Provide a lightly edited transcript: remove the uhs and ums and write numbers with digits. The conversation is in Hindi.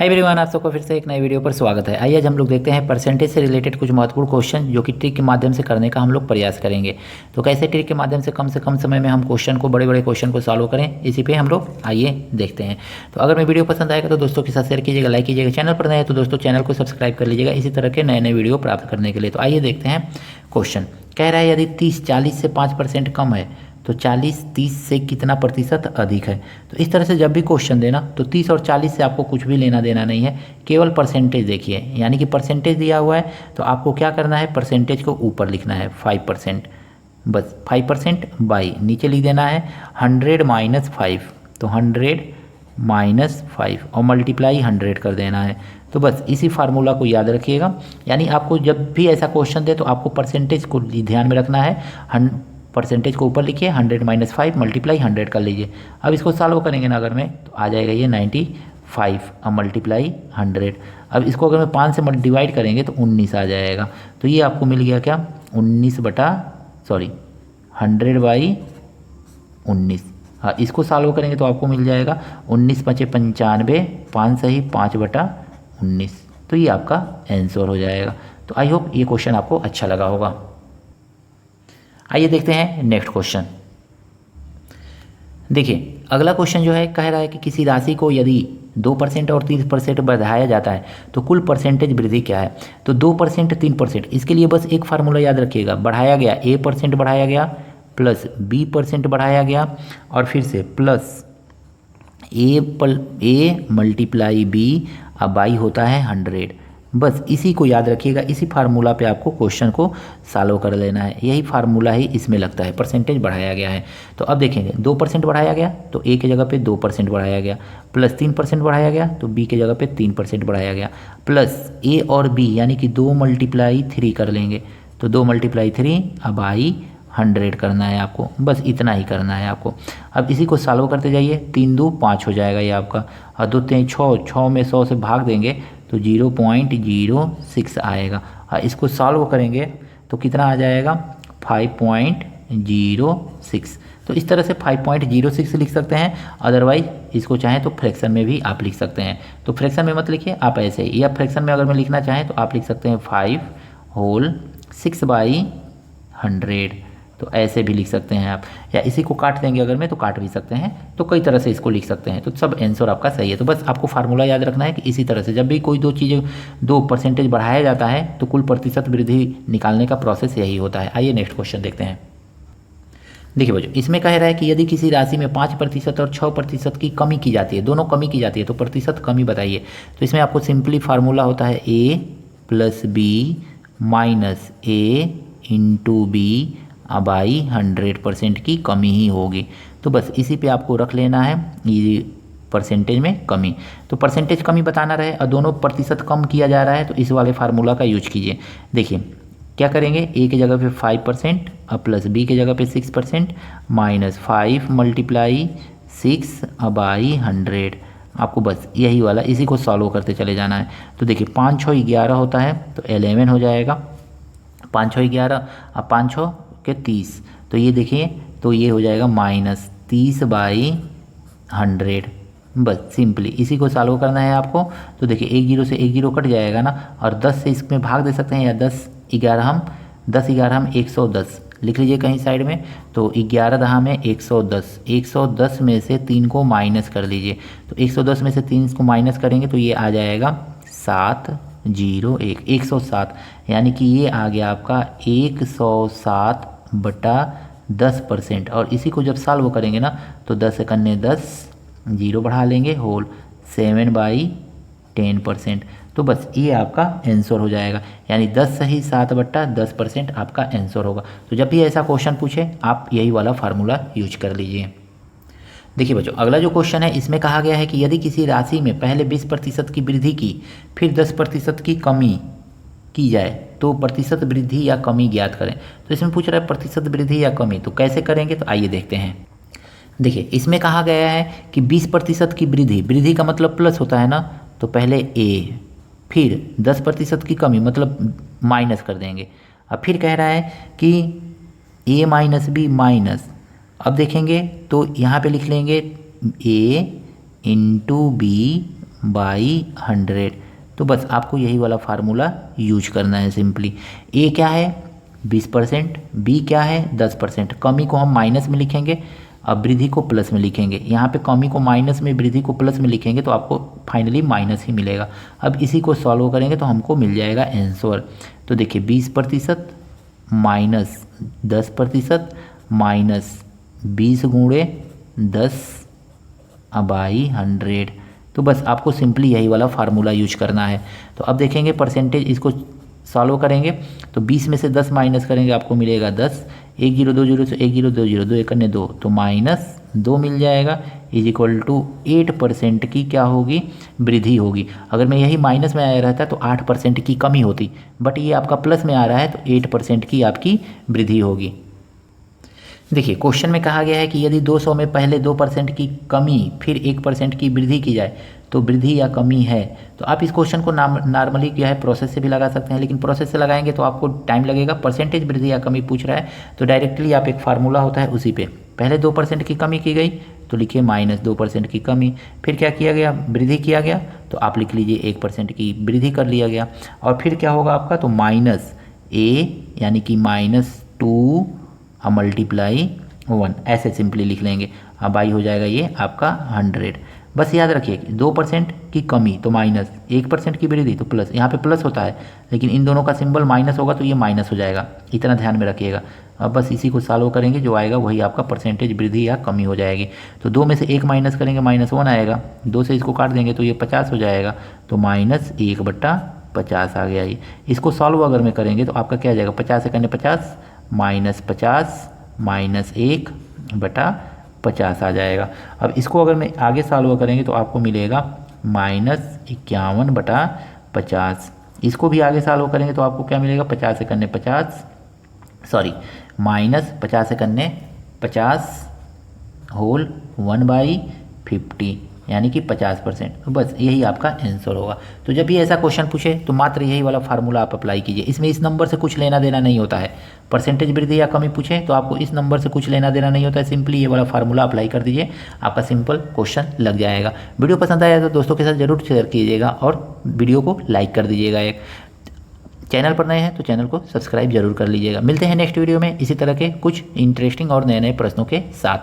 हाय एवरीवन, आप सबको फिर से एक नए वीडियो पर स्वागत है। आइए आज हम लोग देखते हैं परसेंटेज से रिलेटेड कुछ महत्वपूर्ण क्वेश्चन जो कि ट्रिक के माध्यम से करने का हम लोग प्रयास करेंगे। तो कैसे ट्रिक के माध्यम से कम समय में हम क्वेश्चन को बड़े बड़े क्वेश्चन को सॉल्व करें, इसी पे हम लोग आइए देखते हैं। तो अगर मैं वीडियो पसंद आएगा तो दोस्तों के साथ शेयर कीजिएगा, लाइक कीजिएगा। चैनल पर नए हैं तो दोस्तों चैनल को सब्सक्राइब कर लीजिएगा इसी तरह के नए नए वीडियो प्राप्त करने के लिए। तो आइए देखते हैं क्वेश्चन। कह रहा है यदि 30 40 से 5% कम है तो 40 30 से कितना प्रतिशत अधिक है। तो इस तरह से जब भी क्वेश्चन देना तो 30 और 40 से आपको कुछ भी लेना देना नहीं है, केवल परसेंटेज देखिए। यानी कि परसेंटेज दिया हुआ है तो आपको क्या करना है, परसेंटेज को ऊपर लिखना है 5%। बस 5% बाई नीचे लिख देना है 100 माइनस 5, तो 100 माइनस 5 और मल्टीप्लाई 100 कर देना है। तो बस इसी फार्मूला को याद रखिएगा। यानी आपको जब भी ऐसा क्वेश्चन दे तो आपको परसेंटेज को ध्यान में रखना है। परसेंटेज को ऊपर लिखिए, 100 माइनस 5 मल्टीप्लाई 100 कर लीजिए। अब इसको सॉल्व करेंगे ना अगर मैं, तो आ जाएगा ये 95 अब मल्टीप्लाई 100। अब इसको अगर मैं 5 से डिवाइड करेंगे तो 19 आ जाएगा। तो ये आपको मिल गया क्या, 100/19। हाँ, इसको सॉल्व करेंगे तो आपको मिल जाएगा 19 5 95, 5 सही 5/19। तो ये आपका आंसर हो जाएगा। तो आई होप ये क्वेश्चन आपको अच्छा लगा होगा। आइए देखते हैं नेक्स्ट क्वेश्चन। देखिए अगला क्वेश्चन जो है कह रहा है कि किसी राशि को यदि 2% और 3% बढ़ाया जाता है तो कुल परसेंटेज वृद्धि क्या है। तो 2% 3%, इसके लिए बस एक फार्मूला याद रखिएगा। बढ़ाया गया A% बढ़ाया गया प्लस B% बढ़ाया गया और फिर से प्लस A मल्टीप्लाई B, अब बाई होता है 100। बस इसी को याद रखिएगा, इसी फार्मूला पे आपको क्वेश्चन को सॉल्व कर लेना है। यही फार्मूला ही इसमें लगता है, परसेंटेज बढ़ाया गया है। तो अब देखेंगे 2% बढ़ाया गया तो A की जगह पे 2% बढ़ाया गया, प्लस 3% बढ़ाया गया तो B की जगह पे 3% बढ़ाया गया, प्लस A और B यानी कि 2 मल्टीप्लाई 3 कर लेंगे। तो 2 मल्टीप्लाई 3 अब आई 100 करना है आपको, बस इतना ही करना है आपको। अब इसी को सॉल्व करते जाइए, 3 2 5 हो जाएगा ये आपका, और 2 3 6, 6 में 100 से भाग देंगे तो 0.06 आएगा। और इसको सॉल्व करेंगे तो कितना आ जाएगा, 5.06। तो इस तरह से 5.06 लिख सकते हैं। अदरवाइज इसको चाहें तो फ्रैक्शन में भी आप लिख सकते हैं। तो फ्रैक्शन में मत लिखिए आप ऐसे ही, या फ्रैक्शन में अगर मैं लिखना चाहें तो आप लिख सकते हैं 5/6 तो ऐसे भी लिख सकते हैं आप, या इसी को काट देंगे अगर मैं तो काट भी सकते हैं। तो कई तरह से इसको लिख सकते हैं। तो सब आंसर आपका सही है। तो बस आपको फार्मूला याद रखना है कि इसी तरह से जब भी कोई दो चीज़ें 2% बढ़ाया जाता है तो कुल प्रतिशत वृद्धि निकालने का प्रोसेस यही होता है। आइए नेक्स्ट क्वेश्चन देखते हैं। देखिए बच्चों, इसमें कह रहा है कि यदि किसी राशि में 5% और 6% की कमी की जाती है, दोनों कमी की जाती है, तो प्रतिशत कमी बताइए। तो इसमें आपको सिंपली फार्मूला होता है A + B minus A into B by 100% की कमी ही होगी। तो बस इसी पे आपको रख लेना है ये परसेंटेज में कमी। तो परसेंटेज कमी बताना रहे और दोनों प्रतिशत कम किया जा रहा है तो इस वाले फार्मूला का यूज कीजिए। देखिए क्या करेंगे, A की जगह पे 5% और प्लस B की जगह पे 6% माइनस 5 मल्टीप्लाई 6 बाई 100। आपको बस यही वाला इसी को सॉल्व करते चले जाना है। तो देखिए 5 6 11 होता है तो 11 हो जाएगा, 5 6 11 और 5 6 के 30। तो ये देखिए तो ये हो जाएगा -30/100। बस सिंपली इसी को सॉल्व करना है आपको। तो देखिए 1 0 से 1 0 कट जाएगा ना, और 10 से इसमें भाग दे सकते हैं, या 10 11 हम 110 लिख लीजिए कहीं साइड में। तो 11 10 में 110, 110 में से 3 को माइनस कर लीजिए। तो 110 में से 3 को माइनस करेंगे तो ये आ जाएगा 107। यानी कि ये आ गया आपका 107/10%। और इसी को जब सॉल्व करेंगे ना तो 10 से कन्ने 10 जीरो बढ़ा लेंगे होल 7/10%। तो बस ये आपका आंसर हो जाएगा। यानी 10 सही 7/10% आपका आंसर होगा। तो जब भी ऐसा क्वेश्चन पूछे आप यही वाला फार्मूला यूज कर लीजिए। देखिए बच्चों, अगला जो क्वेश्चन है इसमें कहा गया है कि यदि किसी राशि में पहले 20% की वृद्धि की फिर 10% की कमी की जाए तो प्रतिशत वृद्धि या कमी ज्ञात करें। तो इसमें पूछ रहा है प्रतिशत वृद्धि या कमी, तो कैसे करेंगे, तो आइए देखते हैं। देखिए इसमें कहा गया है कि 20% की वृद्धि का मतलब प्लस होता है ना, तो पहले A, फिर 10% की कमी मतलब माइनस कर देंगे। अब फिर कह रहा है कि A माइनस B माइनस, अब देखेंगे तो यहाँ पे लिख लेंगे A इंटू B बाई 100। तो बस आपको यही वाला फार्मूला यूज करना है सिंपली। ए क्या है 20%, बी क्या है 10%। कमी को हम माइनस में लिखेंगे, अब वृद्धि को प्लस में लिखेंगे। यहाँ पे कमी को माइनस में, वृद्धि को प्लस में लिखेंगे तो आपको फाइनली माइनस ही मिलेगा। अब इसी को सॉल्व करेंगे तो हमको मिल जाएगा आंसर। तो देखिए 20% माइनस 10% माइनस 20 गुणे 10/100। तो बस आपको सिंपली यही वाला फार्मूला यूज करना है। तो अब देखेंगे परसेंटेज, इसको सॉल्व करेंगे तो 20 में से 10 माइनस करेंगे आपको मिलेगा 10। 1 0 2 0 से 1 0 2 0 2 1 2 तो -2 मिल जाएगा इज इक्वल टू 8% की क्या होगी वृद्धि होगी। अगर मैं यही माइनस में आया रहता तो 8% की कमी होती, बट ये आपका प्लस में आ रहा है तो 8% की आपकी वृद्धि होगी। देखिए क्वेश्चन में कहा गया है कि यदि 200 में पहले 2% की कमी फिर 1% की वृद्धि की जाए तो वृद्धि या कमी है। तो आप इस क्वेश्चन को नॉर्मली क्या है प्रोसेस से भी लगा सकते हैं, लेकिन प्रोसेस से लगाएंगे तो आपको टाइम लगेगा। परसेंटेज वृद्धि या कमी पूछ रहा है तो डायरेक्टली आप एक फार्मूला होता है उसी पे, पहले 2% की कमी की गई तो लिखिए -2% की कमी, फिर क्या किया गया वृद्धि किया गया तो आप लिख लीजिए 1% की वृद्धि कर लिया गया। और फिर क्या होगा आपका तो -a यानी कि -2 मल्टीप्लाई 1 ऐसे सिंपली लिख लेंगे। अब आई हो जाएगा ये आपका 100। बस याद रखिए कि 2% की कमी तो माइनस, 1% की वृद्धि तो प्लस। यहाँ पे प्लस होता है लेकिन इन दोनों का सिंबल माइनस होगा तो ये माइनस हो जाएगा, इतना ध्यान में रखिएगा। अब बस इसी को सॉल्व करेंगे, जो आएगा वही आपका परसेंटेज वृद्धि या कमी हो जाएगी। तो 2 में से 1 माइनस करेंगे -1 आएगा, 2 से इसको काट देंगे तो ये 50 हो जाएगा, तो -1/50 आ गया ये। इसको सॉल्व अगर में करेंगे तो आपका क्या आ जाएगा 50 से करने 50 -50 -1/50 आ जाएगा। अब इसको अगर मैं आगे सॉल्व करेंगे तो आपको मिलेगा -51/50। इसको भी आगे सॉल्व करेंगे तो आपको क्या मिलेगा 50 से करने 50 सॉरी -50 से करने 50 होल 1/50 यानी कि 50%। तो बस यही आपका आंसर होगा। तो जब भी ऐसा क्वेश्चन पूछे तो मात्र यही वाला फार्मूला आप अप्लाई कीजिए। इसमें इस नंबर से कुछ लेना देना नहीं होता है। परसेंटेज वृद्धि या कमी पूछे तो आपको इस नंबर से कुछ लेना देना नहीं होता है, सिंपली ये वाला फार्मूला अप्लाई कर दीजिए, आपका सिंपल क्वेश्चन लग जाएगा। वीडियो पसंद आया तो दोस्तों के साथ जरूर शेयर कीजिएगा और वीडियो को लाइक कर दीजिएगा। एक चैनल पर नए हैं तो चैनल को सब्सक्राइब जरूर कर लीजिएगा। मिलते हैं नेक्स्ट वीडियो में इसी तरह के कुछ इंटरेस्टिंग और नए नए प्रश्नों के साथ।